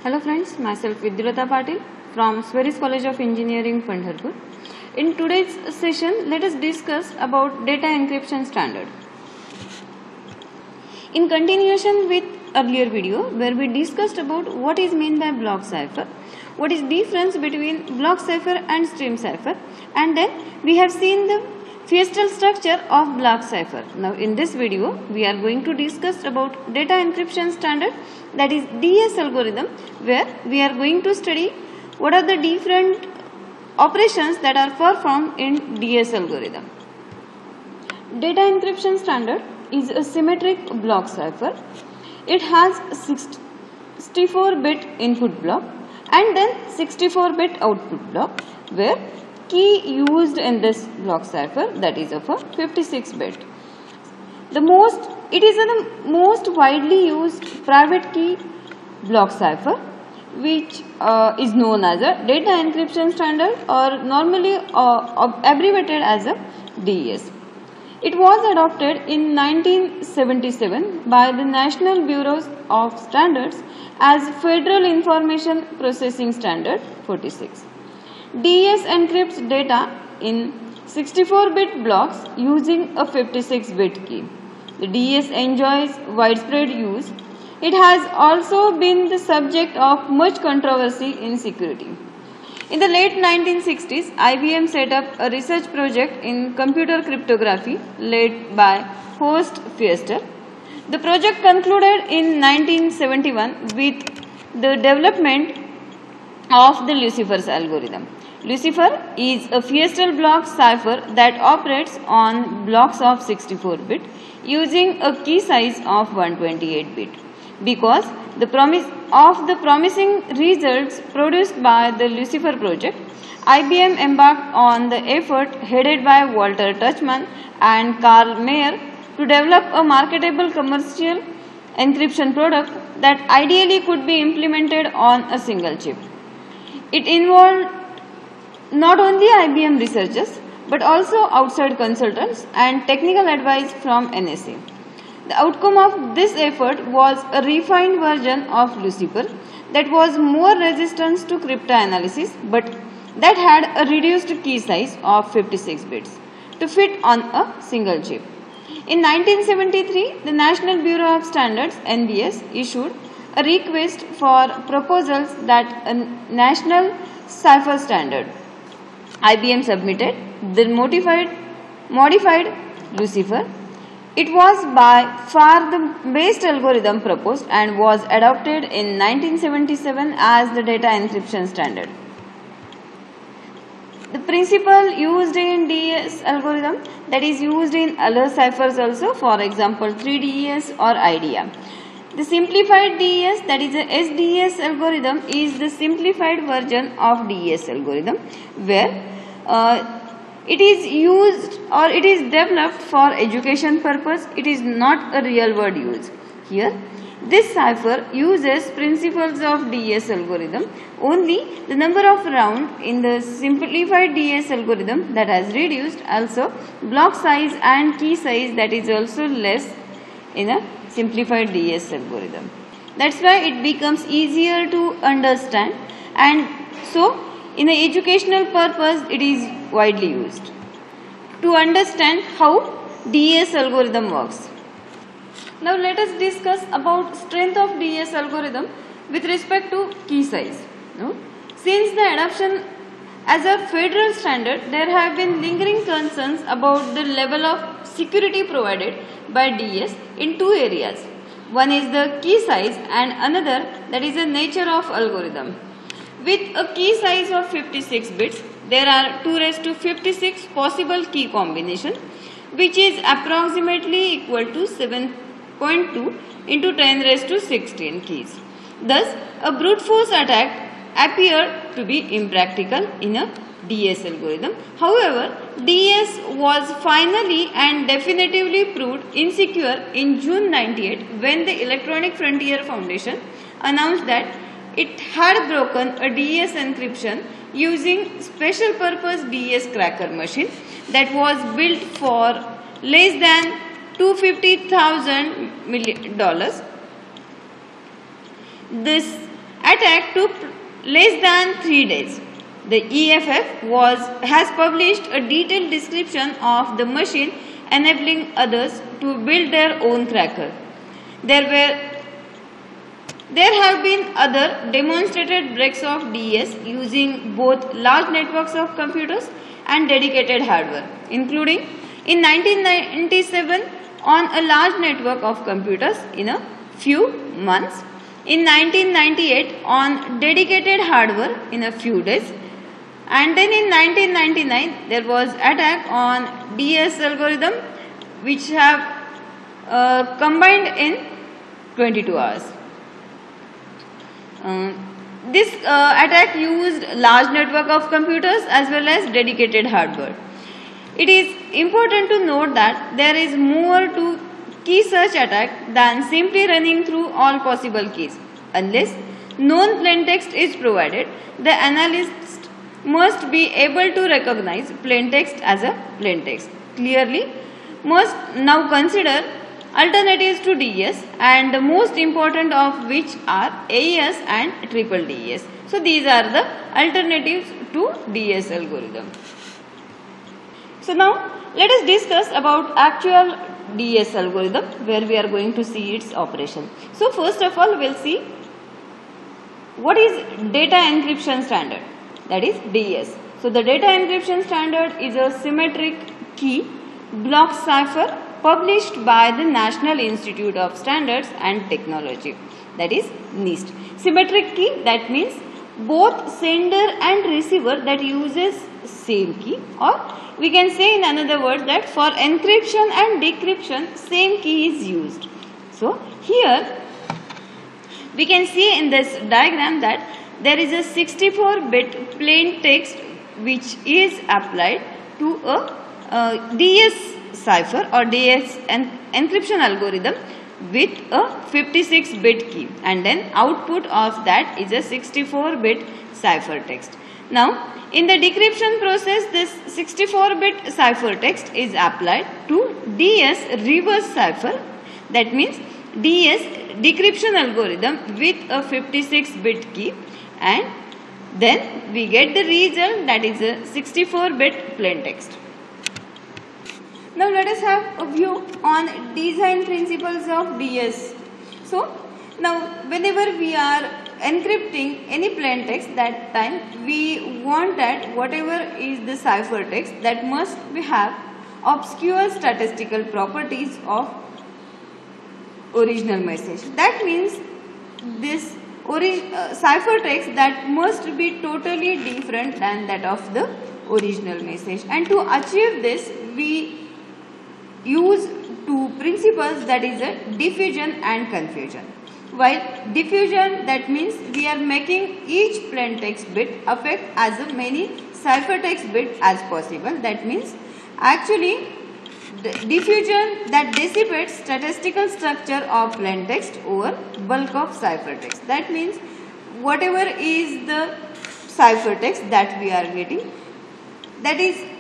Hello friends, myself Vidyalata Patil from Sweris College of Engineering, Pandharpur. In today's session, let us discuss about data encryption standard. In continuation with earlier video where we discussed about what is meant by block cipher, what is difference between block cipher and stream cipher, and then we have seen the Feistel structure of block cipher. Now in this video we are going to discuss about data encryption standard, that is DS algorithm, where we are going to study what are the different operations that are performed in DS algorithm. Data encryption standard is a symmetric block cipher. It has 64-bit input block and then 64-bit output block, where key used in this block cipher, that is of a 56-bit. It is the most widely used private key block cipher, which is known as a data encryption standard, or normally abbreviated as a DES. It was adopted in 1977 by the National Bureau of Standards as Federal Information Processing Standard 46. DES encrypts data in 64-bit blocks using a 56-bit key. The DES enjoys widespread use. It has also been the subject of much controversy in security. In the late 1960s, IBM set up a research project in computer cryptography led by Horst Feistel. The project concluded in 1971 with the development of the Lucifer's algorithm. Lucifer is a Feistel block cipher that operates on blocks of 64-bit using a key size of 128-bit. Because the promising results produced by the Lucifer project, IBM embarked on the effort headed by Walter Tuchman and Carl Mayer to develop a marketable commercial encryption product that ideally could be implemented on a single chip. It involved not only IBM researchers but also outside consultants and technical advice from NSA. The outcome of this effort was a refined version of Lucifer that was more resistant to cryptanalysis but that had a reduced key size of 56 bits to fit on a single chip. In 1973, the National Bureau of Standards (NBS) issued a request for proposals that a national cipher standard. IBM submitted the modified Lucifer. It was by far the best algorithm proposed and was adopted in 1977 as the data encryption standard. The principle used in DES algorithm that is used in other ciphers also, for example 3DES or IDEA. The simplified DES, that is the SDS algorithm, is the simplified version of DES algorithm where it is used or it is developed for education purpose. It is not a real world use. Here, this cipher uses principles of DES algorithm, only the number of rounds in the simplified DES algorithm that has reduced, also block size and key size that is also less in a simplified DES algorithm. That's why it becomes easier to understand, and so in the educational purpose it is widely used. To understand how DES algorithm works. Now let us discuss about strength of DES algorithm with respect to key size. Since the adoption as a federal standard, there have been lingering concerns about the level of security provided by DES in two areas. One is the key size and another, that is the nature of algorithm. With a key size of 56 bits, there are 2 raised to 56 possible key combinations, which is approximately equal to 7.2 into 10 raised to 16 keys. Thus, a brute force attack appeared to be impractical in a DES algorithm. However, DES was finally and definitively proved insecure in June 1998 when the Electronic Frontier Foundation announced that it had broken a DES encryption using special purpose DES cracker machine that was built for less than $250,000. This attack took less than 3 days. The EFF has published a detailed description of the machine, enabling others to build their own cracker. There have been other demonstrated breaks of DES using both large networks of computers and dedicated hardware, including in 1997 on a large network of computers in a few months, in 1998 on dedicated hardware in a few days, and then in 1999 there was attack on DES algorithm which have combined in 22 hours. This attack used large network of computers as well as dedicated hardware. It is important to note that there is more to key search attack than simply running through all possible keys. Unless known plaintext is provided, the analyst must be able to recognize plaintext as a plaintext. Clearly, must now consider alternatives to DES, and the most important of which are AES and triple DES. So these are the alternatives to DES algorithm. So now let us discuss about actual DES algorithm where we are going to see its operation. So first of all we will see what is data encryption standard, that is DES. So the data encryption standard is a symmetric key block cipher published by the National Institute of Standards and Technology, that is NIST. Symmetric key, that means both sender and receiver that uses same key, or we can say in another word that for encryption and decryption same key is used. So here we can see in this diagram that there is a 64-bit plain text which is applied to a DES cipher or DES encryption algorithm with a 56-bit key, and then output of that is a 64-bit cipher text. Now in the decryption process, this 64-bit cipher text is applied to DES reverse cipher, that means DES decryption algorithm with a 56-bit key, and then we get the result, that is a 64-bit plain text. Now let us have a view on design principles of DES. So now whenever we are encrypting any plain text, that time we want that whatever is the cipher text that must have obscure statistical properties of original message. That means this cipher text that must be totally different than that of the original message, and to achieve this we use two principles, that is a diffusion and confusion. While diffusion, that means we are making each plain text bit affect as many ciphertext bit as possible. That means actually the diffusion that dissipates statistical structure of plain text over bulk of ciphertext. That means whatever is the ciphertext that we are getting, that is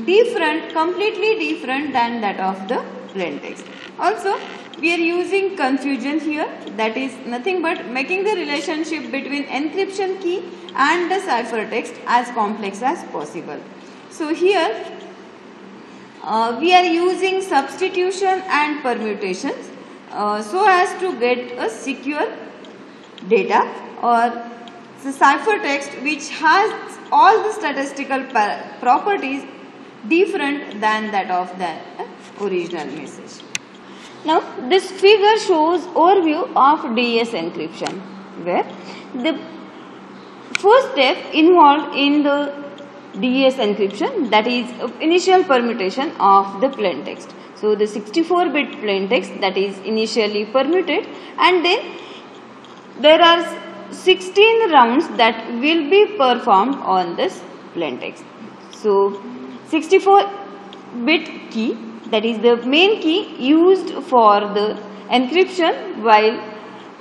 different, completely different than that of the plain text. Also we are using confusion here, that is nothing but making the relationship between encryption key and the ciphertext as complex as possible. So here we are using substitution and permutations so as to get a secure data or the ciphertext which has all the statistical properties different than that of the original message. Now this figure shows overview of DES encryption, where the first step involved in the DES encryption, that is initial permutation of the plain text. So the 64-bit plain text that is initially permuted, and then there are 16 rounds that will be performed on this plain text. So 64-bit key, that is the main key used for the encryption, while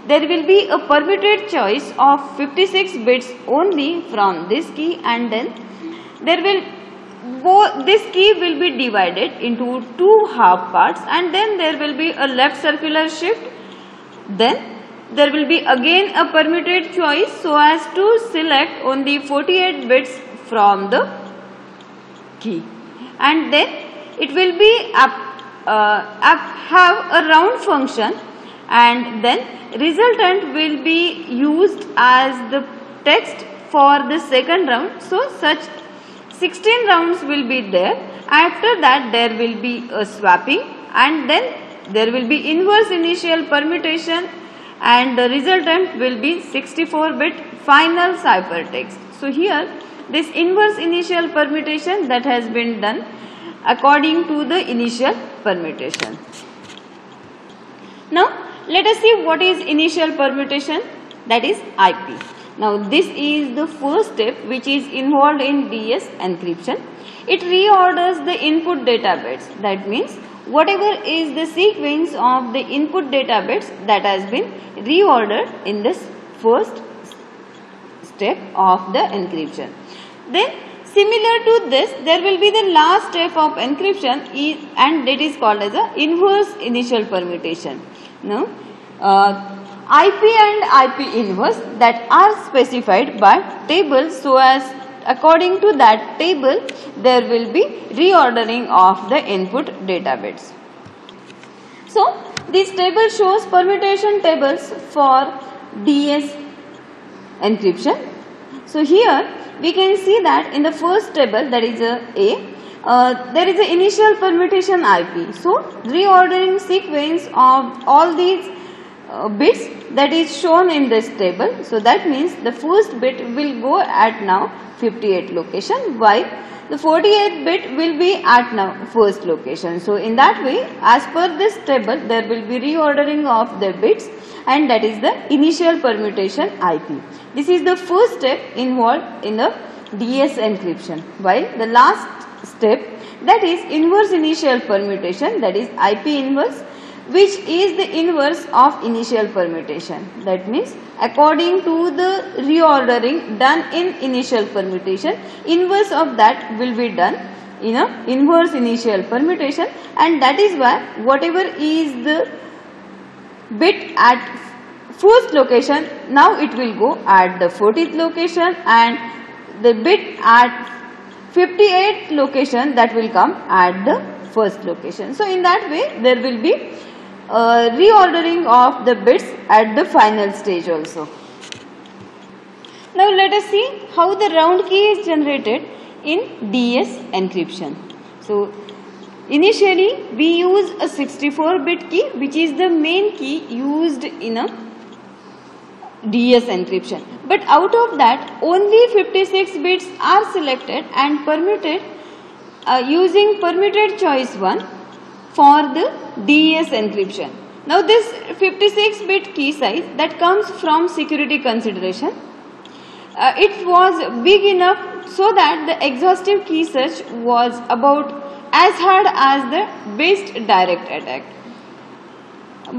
there will be a permuted choice of 56 bits only from this key, and then there will this key will be divided into two half parts, and then there will be a left circular shift, then there will be again a permitted choice so as to select only 48 bits from the key, and then it will be have a round function, and then resultant will be used as the text for the second round. So such 16 rounds will be there. After that there will be a swapping, and then there will be inverse initial permutation, and the resultant will be 64-bit final ciphertext. So here this inverse initial permutation that has been done according to the initial permutation. Now let us see what is initial permutation, that is IP. Now this is the first step which is involved in DS encryption. It reorders the input data bits. That means whatever is the sequence of the input data bits that has been reordered in this first step of the encryption. Then similar to this, there will be the last step of encryption and it is called as a inverse initial permutation. Now IP and IP inverse that are specified by tables, so as according to that table there will be reordering of the input data bits. So this table shows permutation tables for DS encryption. So here we can see that in the first table, that is there is an initial permutation IP. So reordering sequence of all these bits that is shown in this table. So that means the first bit will go at now 58 location, while the 48th bit will be at now first location. So in that way, as per this table, there will be reordering of the bits, and that is the initial permutation IP. This is the first step involved in the DS encryption, while the last step, that is inverse initial permutation, that is IP inverse, which is the inverse of initial permutation. That means according to the reordering done in initial permutation, inverse of that will be done in a inverse initial permutation, and that is why whatever is the bit at first location, now it will go at the 40th location, and the bit at 58th location, that will come at the first location. So in that way there will be reordering of the bits at the final stage also. Now let us see how the round key is generated in DS encryption. So initially we use a 64-bit key, which is the main key used in a DS encryption, but out of that only 56 bits are selected and permuted using permitted choice 1 for the DS encryption. Now this 56-bit key size that comes from security consideration, it was big enough so that the exhaustive key search was about as hard as the best direct attack,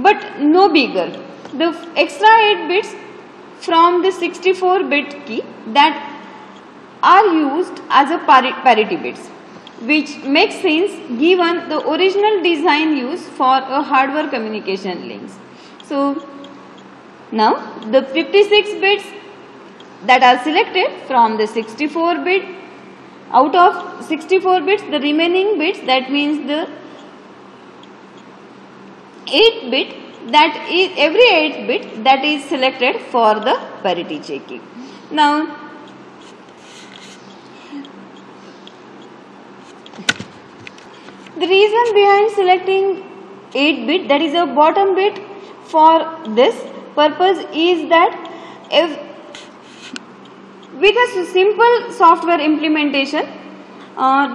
but no bigger. The extra 8 bits from the 64-bit key that are used as a parity bits, which makes sense given the original design used for a hardware communication links. So now the 56 bits that are selected from the 64-bit, out of 64 bits, the remaining bits, that means the 8-bit, that is every 8 bit that is selected for the parity checking. Now the reason behind selecting 8-bit, that is a bottom bit, for this purpose is that if with a simple software implementation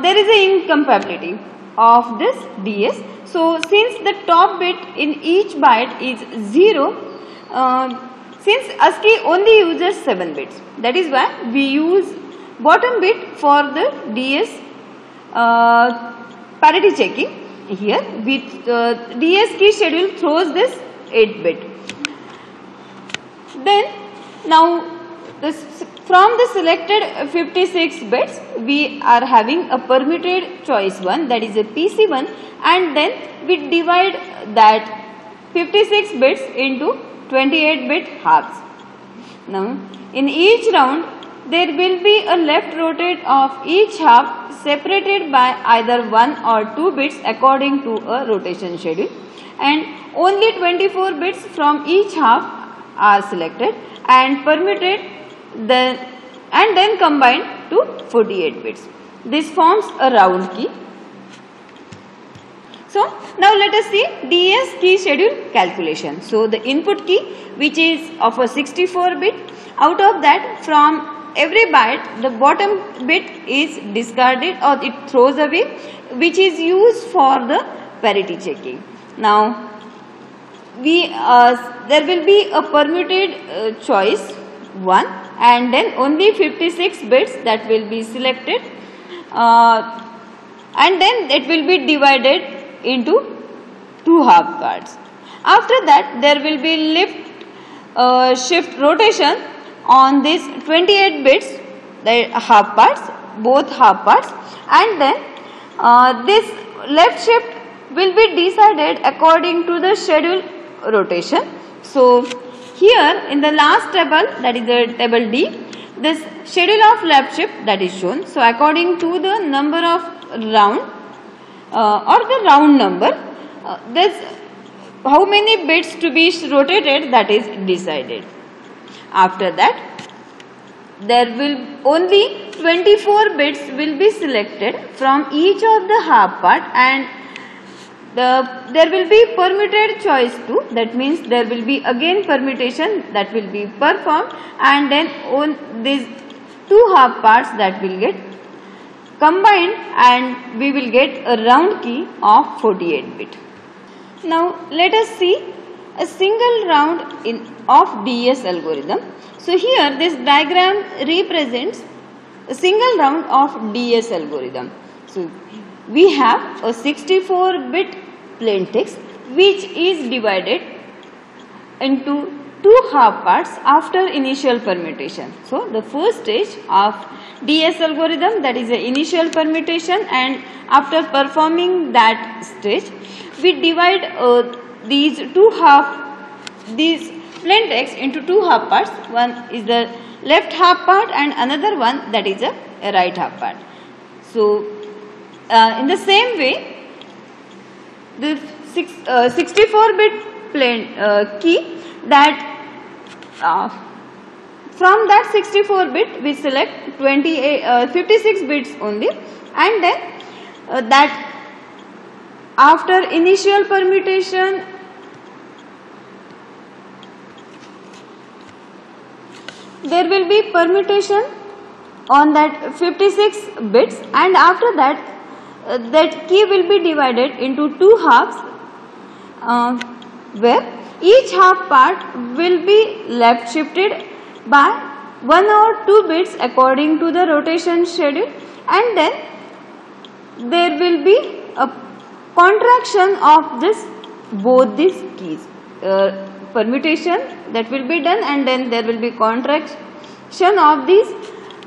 there is an incompatibility of this DS. So since the top bit in each byte is 0, since ASCII only uses 7 bits, that is why we use bottom bit for the DS parity checking. Here with DS key schedule throws this 8-bit. Then now from the selected 56 bits, we are having a permitted choice 1, that is a PC1, and then we divide that 56 bits into 28-bit halves. Now, in each round, there will be a left rotate of each half separated by either 1 or 2 bits according to a rotation schedule, and only 24 bits from each half are selected and permitted and then combined to 48 bits. This forms a round key. So, now let us see DS key schedule calculation. So, the input key, which is of a 64 bit, out of that from every byte the bottom bit is discarded or it throws away, which is used for the parity checking. Now, there will be a permuted choice 1 and then only 56 bits that will be selected, and then it will be divided into 2 half parts. After that, there will be lift shift rotation on these 28 bits, the half parts, both half parts, and then this left shift will be decided according to the schedule rotation. So, here in the last table, that is the table D, this schedule of left shift that is shown. So, according to the number of round or the round number, this how many bits to be rotated, that is decided. After that, there will only 24 bits will be selected from each of the half part, and there will be permuted choice 2, that means there will be again permutation that will be performed, and then on these 2 half parts that will get combined and we will get a round key of 48 bit. Now let us see a single round of DS algorithm. So here this diagram represents a single round of DS algorithm. So we have a 64-bit plain text which is divided into 2 half parts after initial permutation. So the first stage of DS algorithm, that is the initial permutation, and after performing that stage we divide these plain text into 2 half parts. One is the left half part and another one that is a right half part. So in the same way, the 64-bit plain key, that from that 64 bit we select 56 bits only, and then that after initial permutation there will be permutation on that 56 bits, and after that that key will be divided into 2 halves, where each half part will be left shifted by 1 or 2 bits according to the rotation schedule, and then there will be a contraction of both these keys. Permutation that will be done, and then there will be contraction of these 2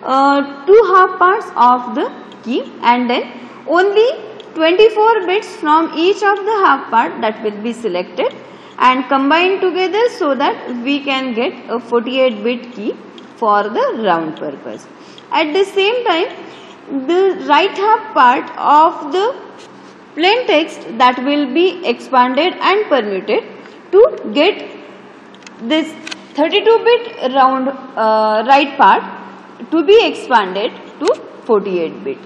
half parts of the key, and then only 24 bits from each of the half part that will be selected and combined together, so that we can get a 48-bit key for the round purpose. At the same time, the right half part of the plain text that will be expanded and permuted to get this 32-bit round right part to be expanded to 48-bit.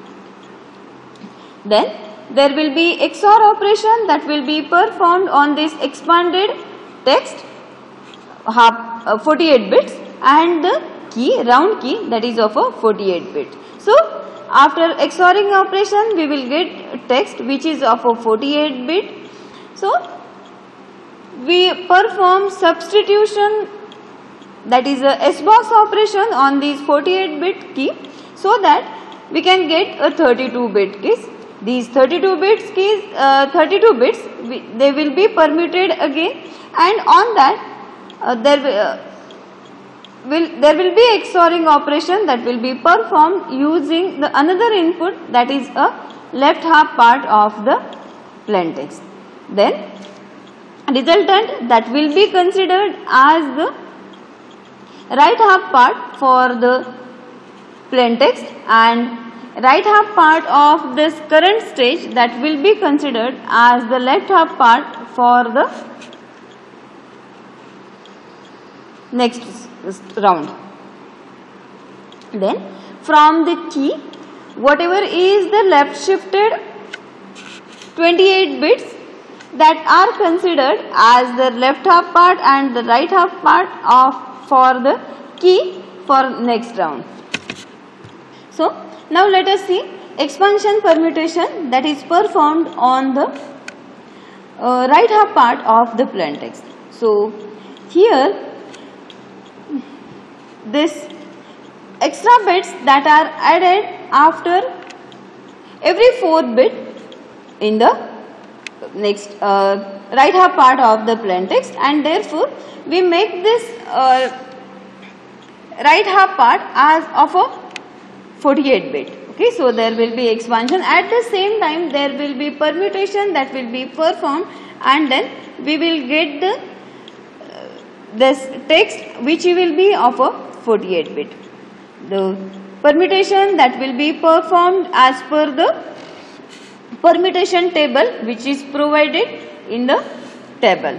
Then there will be XOR operation that will be performed on this expanded text 48 bits and the key, round key, that is of a 48 bit. So after XORing operation we will get text which is of a 48 bit. So we perform substitution, that is a SBox operation on this 48-bit key, so that we can get a 32-bit keys. These 32 bits keys, they will be permuted again, and on that there will be XORing operation that will be performed using the another input, that is a left half part of the plain text. Then resultant that will be considered as the right half part for the plain text, and right half part of this current stage that will be considered as the left half part for the next round. Then from the key, whatever is the left shifted 28 bits that are considered as the left half part and the right half part of for the key for next round. So now let us see expansion permutation that is performed on the right half part of the plain text. So here this extra bits that are added after every fourth bit in the next right half part of the plain text, and therefore we make this right half part as of a 48 bit. Okay, so there will be expansion. At the same time there will be permutation that will be performed, and then we will get the this text which will be of a 48 bit. The permutation that will be performed as per the permutation table which is provided in the table.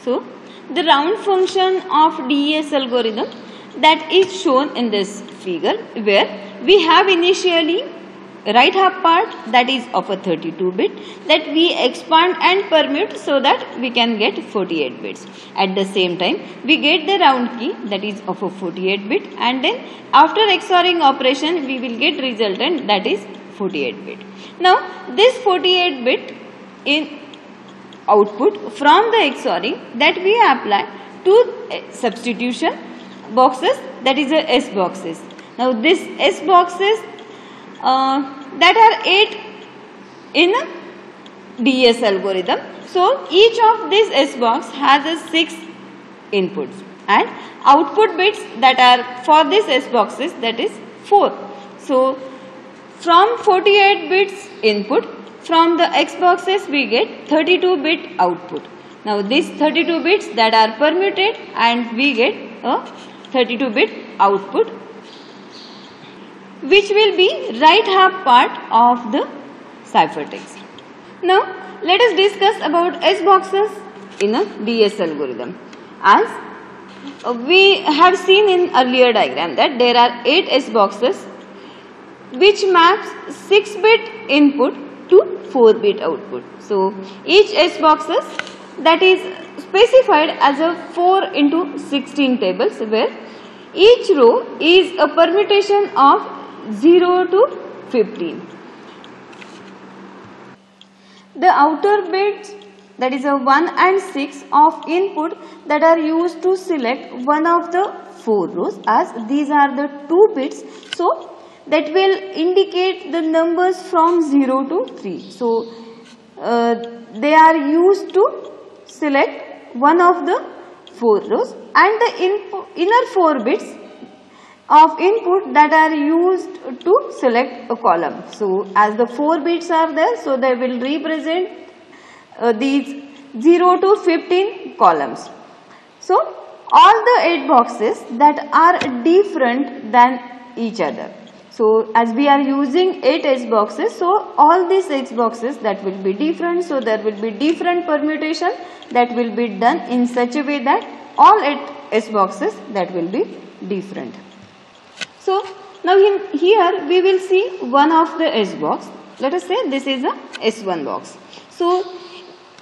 So the round function of DES algorithm that is shown in this figure, where we have initially right half part that is of a 32 bit that we expand and permute so that we can get 48 bits. At the same time we get the round key that is of a 48 bit, and then after XORing operation we will get resultant that is 48 bit. Now this 48 bit in output from the XORing that we apply to substitution boxes, that is a S boxes. Now this S boxes that are 8 in DES algorithm. So each of these S box has a 6 inputs, and output bits that are for this S boxes that is 4. So from 48 bits input from the X boxes we get 32 bit output. Now these 32 bits that are permuted and we get a 32 bit output, which will be right half part of the ciphertext. Now let us discuss about S boxes in a DES algorithm. As we have seen in earlier diagram that there are 8 S boxes which maps 6 bit input to 4 bit output. So each S boxes that is specified as a 4 into 16 tables, where each row is a permutation of 0 to 15. The outer bits that is a 1 and 6 of input that are used to select one of the 4 rows, as these are the 2 bits, so that will indicate the numbers from 0 to 3. So they are used to select one of the 4 rows, and the inner 4 bits of input that are used to select a column. So as the 4 bits are there, so they will represent these 0 to 15 columns. So all the 8 boxes that are different than each other. So as we are using 8 S boxes, so all these X boxes that will be different, so there will be different permutation that will be done in such a way that all 8 S boxes that will be different. So now here we will see one of the S box. Let us say this is a S1 box. So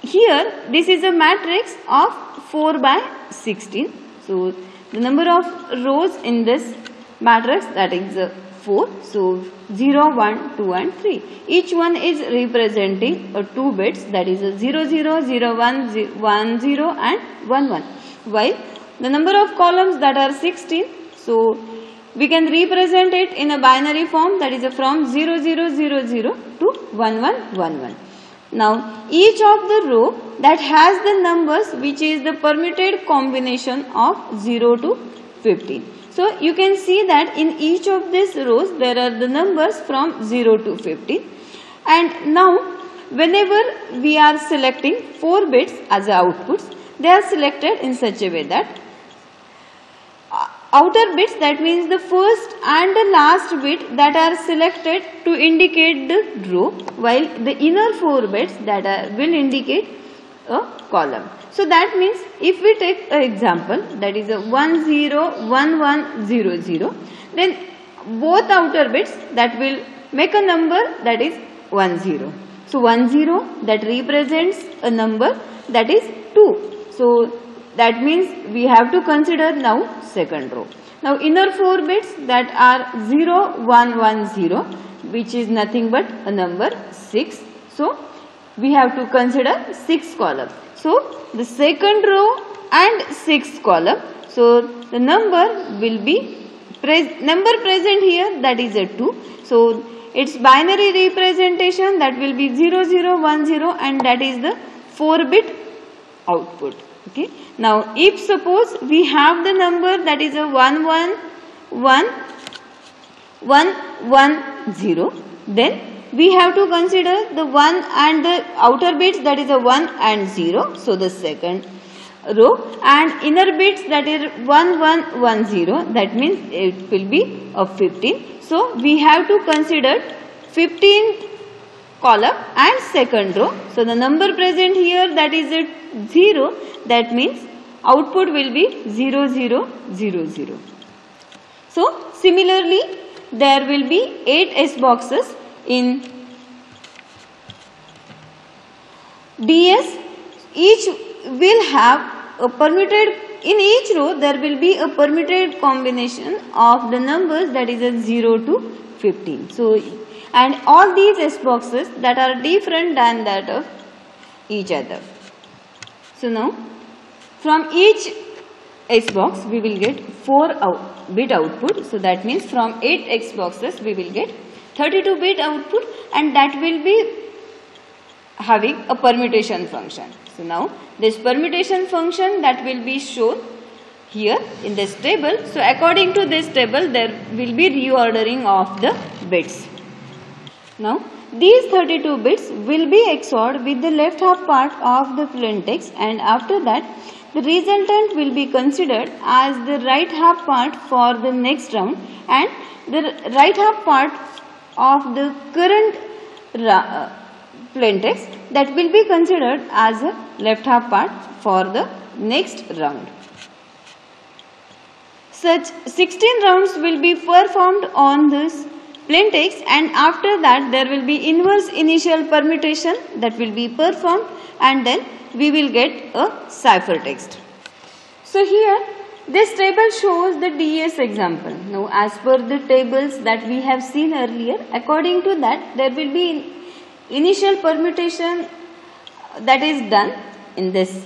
here this is a matrix of 4 by 16. So the number of rows in this matrix that is 4. So 0, 1, 2 and 3. Each one is representing 2 bits, that is a 0, 0, 0, 1, 1, 0 and 1, 1. While the number of columns that are 16, so we can represent it in a binary form, that is from 0, 0, 0, 0 to 1, 1, 1, 1. Now each of the row that has the numbers which is the permuted combination of 0 to 15. So you can see that in each of these rows there are the numbers from 0 to 15, and now whenever we are selecting 4 bits as outputs, they are selected in such a way that outer bits, that means the first and the last bit, that are selected to indicate the row, while the inner 4 bits that will indicate a column. So that means if we take an example, that is a 1 0 1 1 0 0, then both outer bits that will make a number that is 1 0. So 1 0 that represents a number that is 2. So that means we have to consider now second row. Now inner 4 bits that are 0 1 1 0, which is nothing but a number 6. So we have to consider 6 column. So the second row and 6th column. So the number will be number present here, that is a 2. So its binary representation, that will be 0 0 1 0, and that is the 4-bit output. Okay. Now if suppose we have the number that is a 1 1 1 1 1 0, then we have to consider the 1 and the outer bits, that is a 1 and 0. So the second row, and inner bits, that is 1 1 1 0, that means it will be a 15. So we have to consider 15 column and second row. So the number present here, that is a 0, that means output will be 0 0 0 0. So similarly there will be 8 S boxes in DS. Each will have a permitted, in each row there will be a permitted combination of the numbers, that is a 0 to 15. So and all these S boxes that are different than that of each other. So now from each S box we will get 4-bit output. So that means from 8 X boxes we will get 32-bit output, and that will be having a permutation function. So now this permutation function that will be shown here in this table. So according to this table there will be reordering of the bits. Now these 32 bits will be XORed with the left half part of the plain text, and after that the resultant will be considered as the right half part for the next round, and the right half part of the current plain text that will be considered as a left half part for the next round. Such 16 rounds will be performed on this plain text, and after that there will be inverse initial permutation that will be performed, and then we will get a ciphertext. So here this table shows the DS example. Now as per the tables that we have seen earlier, according to that there will be initial permutation that is done in this,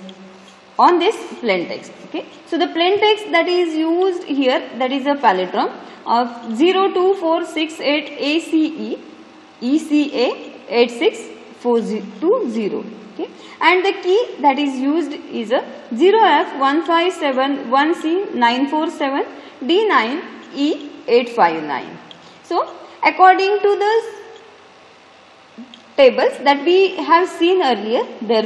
on this plain text. Okay. So the plain text that is used here, that is a palindrome of 02468 ACE ECA 86420. Okay. And the key that is used is a 0F1571C947 D9E859. So according to the tables that we have seen earlier, there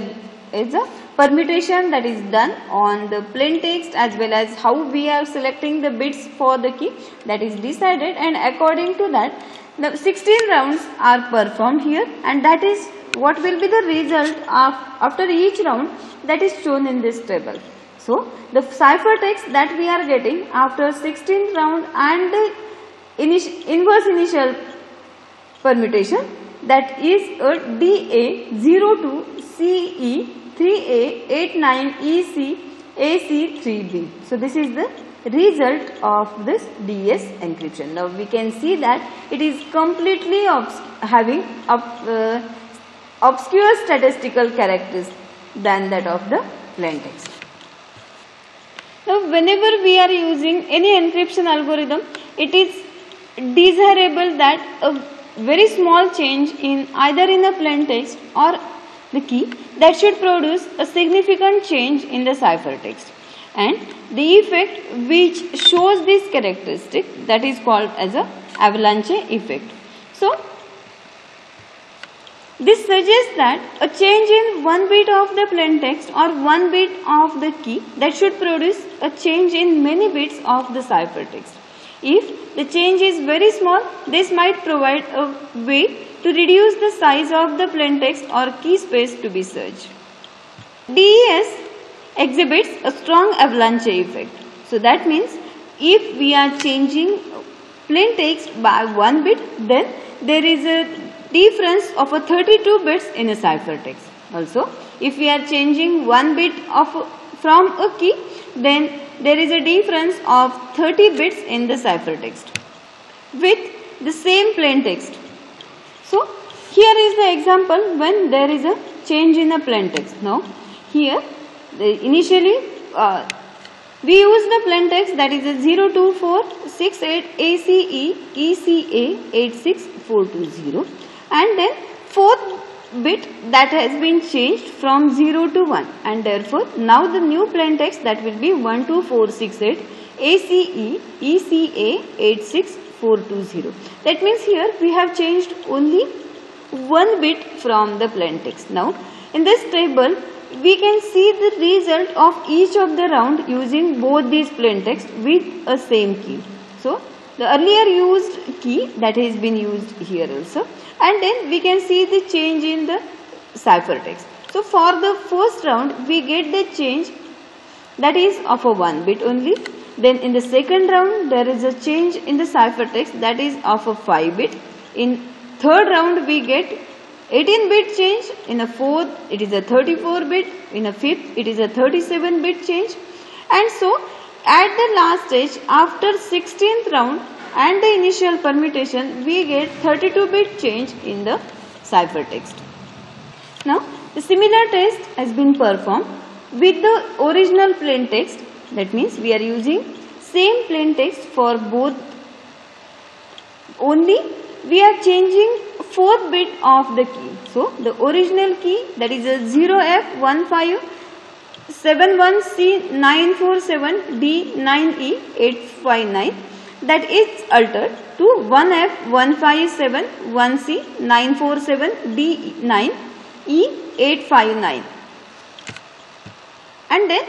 is a permutation that is done on the plain text, as well as how we are selecting the bits for the key, that is decided, and according to that the 16 rounds are performed here, and that is what will be the result of after each round, that is shown in this table. So the ciphertext that we are getting after 16th round and the inverse initial permutation, that is a DA02CE3A89EC AC3B. So this is the result of this DS encryption. Now we can see that it is completely having obscure statistical characters than that of the plain text. Now whenever we are using any encryption algorithm, it is desirable that a very small change in either in the plain text or the key that should produce a significant change in the ciphertext, and the effect which shows this characteristic, that is called as a avalanche effect. So This suggests that a change in one bit of the plain text or one bit of the key that should produce a change in many bits of the ciphertext. If the change is very small, this might provide a way to reduce the size of the plain text or key space to be searched. DES exhibits a strong avalanche effect. So that means if we are changing plain text by one bit, then there is a difference of a 32 bits in a ciphertext. Also, if we are changing one bit from a key, then there is a difference of 30 bits in the ciphertext with the same plain text. So, here is the example when there is a change in a plain text. Now, here initially we use the plain text that is a 02468 ACE ECA 86420, and then fourth bit that has been changed from 0 to 1, and therefore now the new plain text that will be 12468 ACE ECA 86420. That means here we have changed only one bit from the plain text. Now in this table we can see the result of each of the round using both these plain text with a same key. So the earlier used key that has been used here also, and then we can see the change in the ciphertext. So for the first round we get the change that is of a 1 bit only. Then in the second round there is a change in the ciphertext that is of a 5 bit. In third round we get 18 bit change. In a fourth it is a 34 bit. In a fifth it is a 37 bit change. And so at the last stage, after 16th round and the initial permutation, we get 32 bit change in the ciphertext. Now the similar test has been performed with the original plain text. That means we are using same plain text for both, only we are changing fourth bit of the key. So the original key that is a 0F1571C947D9E859 that is altered to 1F1571C947D9E859, and then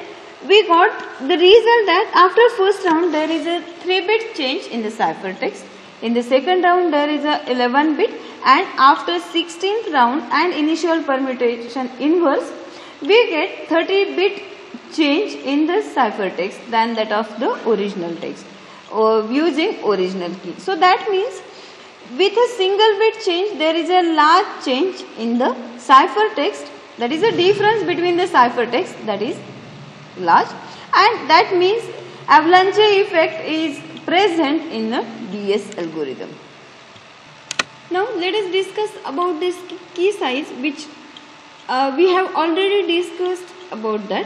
we got the result that after first round there is a 3 bit change in the ciphertext. In the second round there is a 11 bit, and after 16th round and initial permutation inverse we get 30 bit change in the ciphertext than that of the original text using original key. So that means with a single bit change there is a large change in the ciphertext, that is a difference between the ciphertext that is large, and that means avalanche effect is present in the DES algorithm. Now let us discuss about this key size, which we have already discussed about that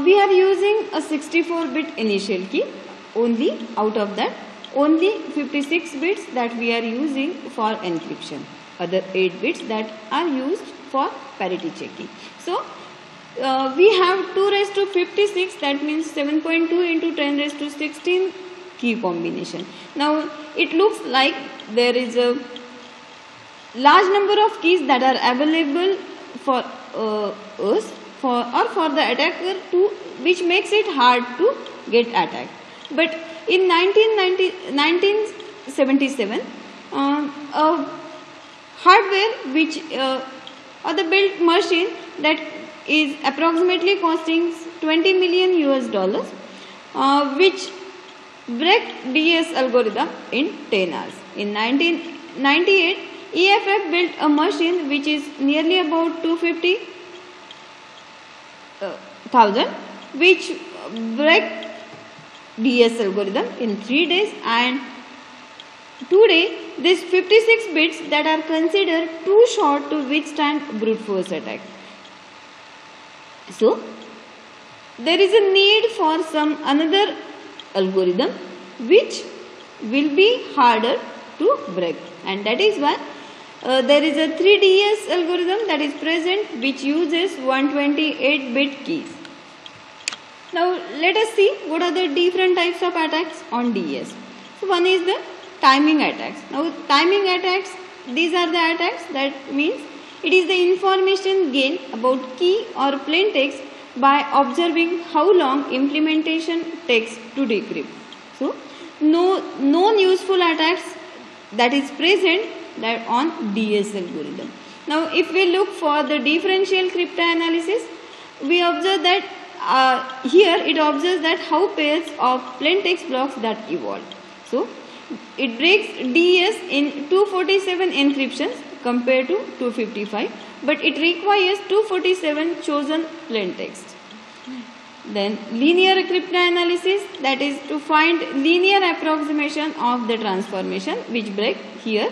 we are using a 64 bit initial key. Only out of that only 56 bits that we are using for encryption, other 8 bits that are used for parity checking. So we have 2 raised to 56, that means 7.2 into 10 raised to 16 key combination. Now it looks like there is a large number of keys that are available for us for the attacker to, which makes it hard to get attacked. But in 1977 hardware which or the built machine that is approximately costing $20 million which break DES algorithm in 10 hours. In 1998 EFF built a machine which is nearly about 250,000 which break DES algorithm in 3 days, and today these 56 bits that are considered too short to withstand brute force attack. So there is a need for some another algorithm which will be harder to break, and that is why there is a 3DS algorithm that is present which uses 128 bit keys. Now let us see what are the different types of attacks on DES. So one is the timing attacks. Now timing attacks these are the attacks. That means it is the information gained about key or plain text by observing how long implementation takes to decrypt. So, no useful attacks that is present that on DS algorithm. Now, if we look for the differential cryptanalysis, we observe that here it observes that how pairs of plain text blocks that evolved. So, it breaks DES in 247 encryptions compared to 255, but it requires 247 chosen plain text. Then linear cryptanalysis, that is to find linear approximation of the transformation which break here.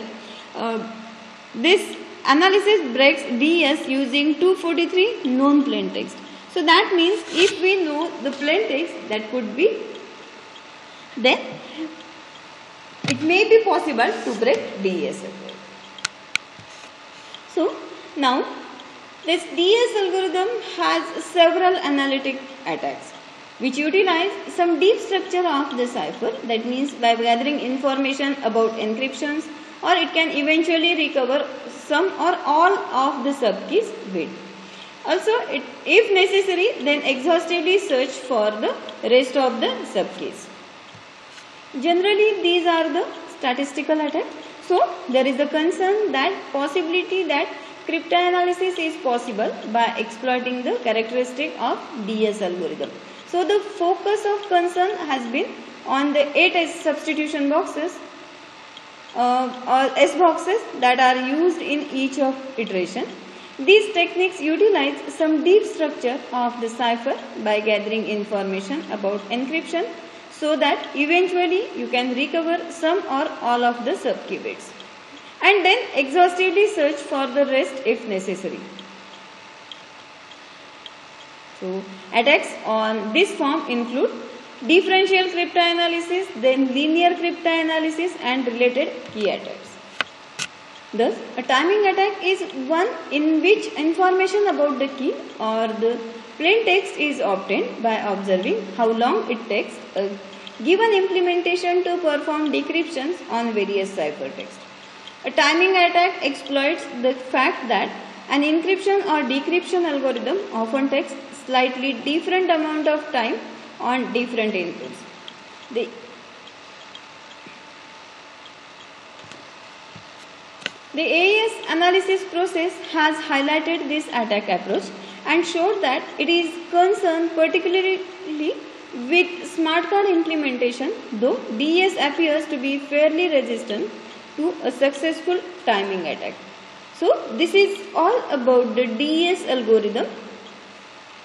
This analysis breaks DES using 243 known plain text. So that means if we know the plain text that could be, then it may be possible to break DES algorithm. So now this DES algorithm has several analytic attacks which utilize some deep structure of the cipher, that means by gathering information about encryptions, or it can eventually recover some or all of the subkeys bit. Also, if necessary, then exhaustively search for the rest of the subkeys. Generally, these are the statistical attacks. So, there is a concern that possibility that cryptanalysis is possible by exploiting the characteristic of DS algorithm. So, the focus of concern has been on the 8 substitution boxes or S boxes that are used in each of iteration. These techniques utilize some deep structure of the cipher by gathering information about encryption so that eventually you can recover some or all of the subkey bits, and then exhaustively search for the rest if necessary. So, attacks on this form include differential cryptanalysis, then linear cryptanalysis and related key attacks. Thus, a timing attack is one in which information about the key or the plain text is obtained by observing how long it takes a given implementation to perform decryptions on various ciphertext. A timing attack exploits the fact that an encryption or decryption algorithm often takes slightly different amount of time on different inputs. The AES analysis process has highlighted this attack approach and showed that it is concerned particularly with smart card implementation, though DS appears to be fairly resistant to a successful timing attack. So, this is all about the DS algorithm.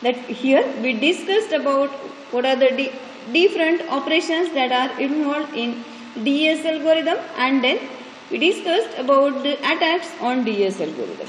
That here we discussed about what are the different operations that are involved in DS algorithm, and then we discussed about the attacks on DS algorithm.